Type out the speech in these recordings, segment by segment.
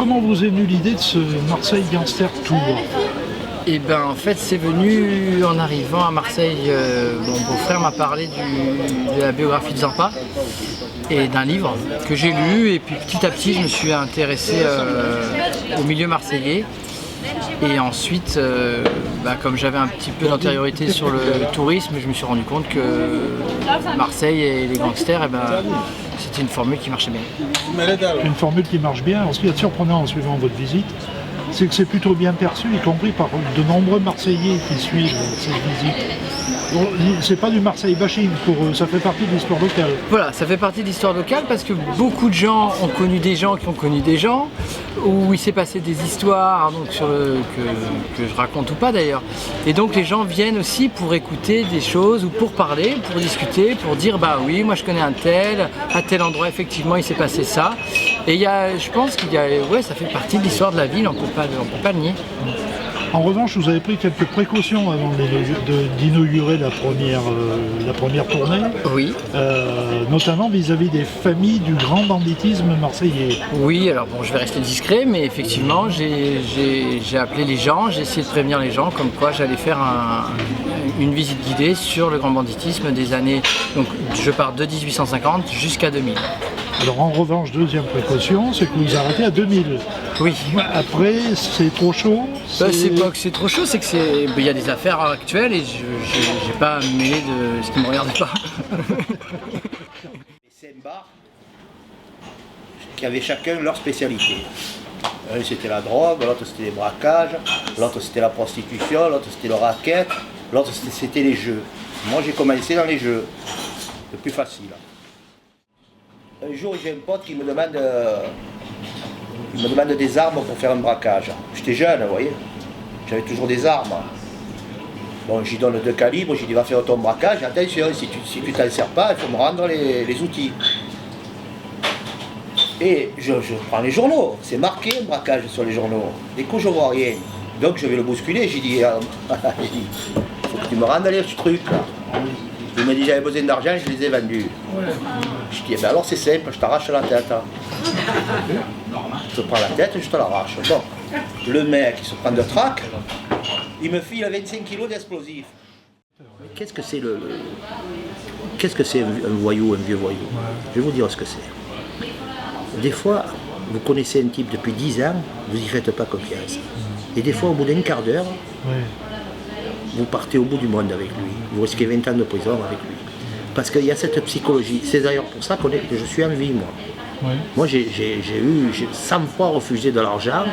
comment vous est venue l'idée de ce Marseille Gangster Tour? Et ben en fait c'est venu en arrivant à Marseille, mon beau-frère m'a parlé de la biographie de Zampa et d'un livre que j'ai lu, et puis petit à petit je me suis intéressé au milieu marseillais. Et ensuite, comme j'avais un petit peu d'antériorité sur le tourisme, je me suis rendu compte que Marseille et les gangsters, c'était une formule qui marchait bien. Une formule qui marche bien. Alors, ce qui est surprenant en suivant votre visite, c'est que c'est plutôt bien perçu, y compris par de nombreux Marseillais qui suivent cette visite. Bon, c'est pas du Marseille bashing pour eux, ça fait partie de l'histoire locale. Voilà, ça fait partie de l'histoire locale parce que beaucoup de gens ont connu des gens qui ont connu des gens, où il s'est passé des histoires donc, que je raconte ou pas d'ailleurs. Et donc les gens viennent aussi pour écouter des choses ou pour parler, pour discuter, pour dire bah oui, moi je connais un tel, à tel endroit effectivement il s'est passé ça. Et je pense qu'il y a, ça fait partie de l'histoire de la ville, on peut pas le nier. En revanche, vous avez pris quelques précautions avant d'inaugurer la première tournée, oui. Notamment vis-à-vis des familles du grand banditisme marseillais. Oui, alors bon, je vais rester discret, mais effectivement, j'ai appelé les gens, j'ai essayé de prévenir les gens comme quoi j'allais faire une visite guidée sur le grand banditisme des années, donc je pars de 1850 jusqu'à 2000. Alors en revanche, deuxième précaution, c'est que vous arrêtez à 2000. Oui. Après, c'est trop chaud. C'est pas que c'est trop chaud, c'est que y a des affaires actuelles et je n'ai pas à me mêler de ce qui ne me regarde pas. Les 5 bars qui avaient chacun leur spécialité. Un c'était la drogue, l'autre c'était les braquages, l'autre c'était la prostitution, l'autre c'était le racket, l'autre c'était les jeux. Moi j'ai commencé dans les jeux, le plus facile. Un jour j'ai un pote qui me demande des armes pour faire un braquage. J'étais jeune, vous voyez, j'avais toujours des armes. Bon, j'y donne 2 calibres, j'ai dit va faire ton braquage, attention, si tu t'en sers pas, il faut me rendre les outils. Et je prends les journaux, c'est marqué un braquage sur les journaux. Dès que je vois rien, donc je vais le bousculer, j'ai dit, faut que tu me rendes les trucs là. Il m'a dit j'avais besoin d'argent, je les ai vendus. Je dis alors c'est simple, je t'arrache la tête. Je prends la tête et je te l'arrache. Bon, le mec il se prend de trac, il me file 25 kilos d'explosifs. Qu'est-ce que c'est un voyou, un vieux voyou? Je vais vous dire ce que c'est. Des fois, vous connaissez un type depuis 10 ans, vous n'y faites pas confiance. Et des fois, au bout d'un quart d'heure, vous partez au bout du monde avec lui. Vous risquez 20 ans de prison avec lui. Parce qu'il y a cette psychologie. C'est d'ailleurs pour ça que je suis en vie, moi. Oui. Moi, j'ai 100 fois refusé de l'argent,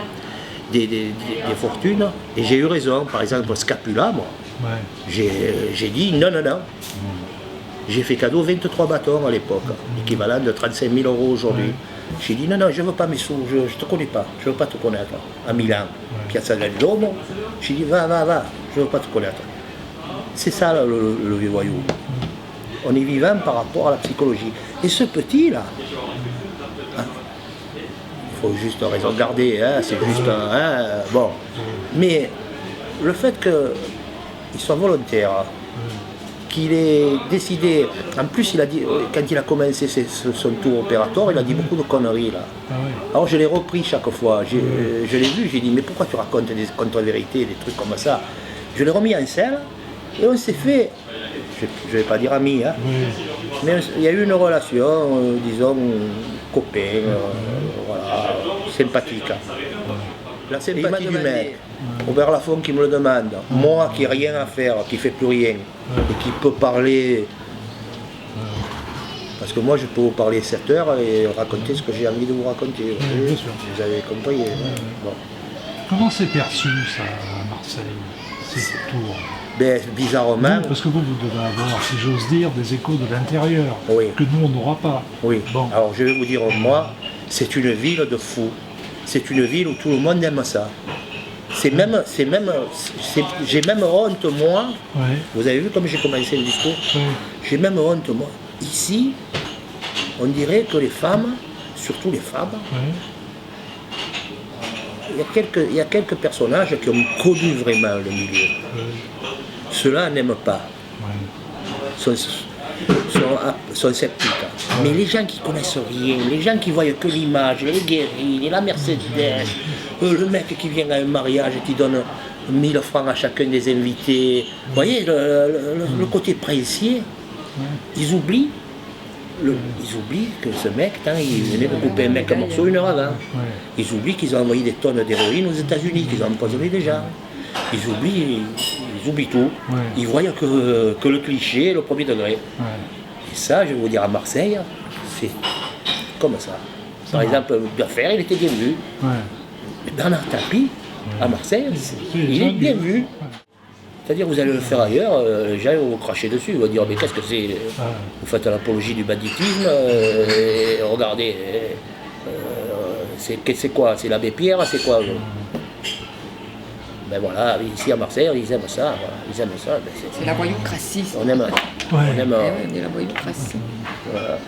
des fortunes, et j'ai eu raison. Par exemple, Scapula, moi, j'ai dit non. J'ai fait cadeau 23 bâtons à l'époque, équivalent de 35 000 € aujourd'hui. J'ai dit non, je ne veux pas mes sous, je ne te connais pas, je ne veux pas te connaître. À Milan, Piazza del Duomo, j'ai dit va, je ne veux pas te connaître. C'est ça le vieux voyou. On est vivant par rapport à la psychologie. Et ce petit là, il faut juste raison garder, c'est juste bon. Mais le fait qu'il soit volontaire, qu'il ait décidé, en plus il a dit, quand il a commencé son tour opératoire, il a dit beaucoup de conneries là. Alors je l'ai repris chaque fois, je l'ai vu, j'ai dit mais pourquoi tu racontes des contre-vérités, des trucs comme ça? Je l'ai remis en scène et on s'est fait, je ne vais pas dire amis, mais il y a eu une relation, disons, copain, voilà, sympathique. La sympathie du mec. Robert Laffont qui me le demande, moi qui n'ai rien à faire, qui ne fais plus rien, et qui peut parler, parce que moi je peux vous parler 7 heures et raconter ce que j'ai envie de vous raconter, vous avez compris. Bon. Comment c'est perçu ça à Marseille, ces tours? Bizarrement... Parce que vous devez avoir, si j'ose dire, des échos de l'intérieur, que nous on n'aura pas. Oui, bon. Alors je vais vous dire, moi, c'est une ville de fous, c'est une ville où tout le monde aime ça. J'ai même honte, moi, vous avez vu comme j'ai commencé le discours, j'ai même honte, moi. Ici, on dirait que les femmes, surtout les femmes, il y a quelques personnages qui ont connu vraiment le milieu. Ceux-là n'aiment pas. Sont sont sceptiques. Mais les gens qui connaissent rien, les gens qui voient que l'image, les guérilles, la Mercedes, le mec qui vient à un mariage et qui donne 1000 francs à chacun des invités, vous voyez, le côté princier, ils oublient que ce mec, il venait de couper un mec un morceau 1 heure avant. Ils oublient qu'ils ont envoyé des tonnes d'héroïne aux États-Unis, qu'ils ont empoisonné des gens. Ils oublient tout. Ils voient que le cliché, le premier degré. Et ça, je vais vous dire, à Marseille, c'est comme ça. Par exemple, Buffer, il était bien vu. Bernard Tapie, à Marseille, il est bien vu. C'est-à-dire, vous allez le faire ailleurs, les gens vont vous cracher dessus, ils vont dire, mais qu'est-ce que c'est? Vous faites l'apologie du banditisme, et regardez, c'est quoi? C'est l'abbé Pierre, c'est quoi? Ben voilà, ici à Marseille, ils aiment ça. Voilà, ils aiment ça. C'est la voyoucratie. On aime. On est la voyoucratie. Voilà.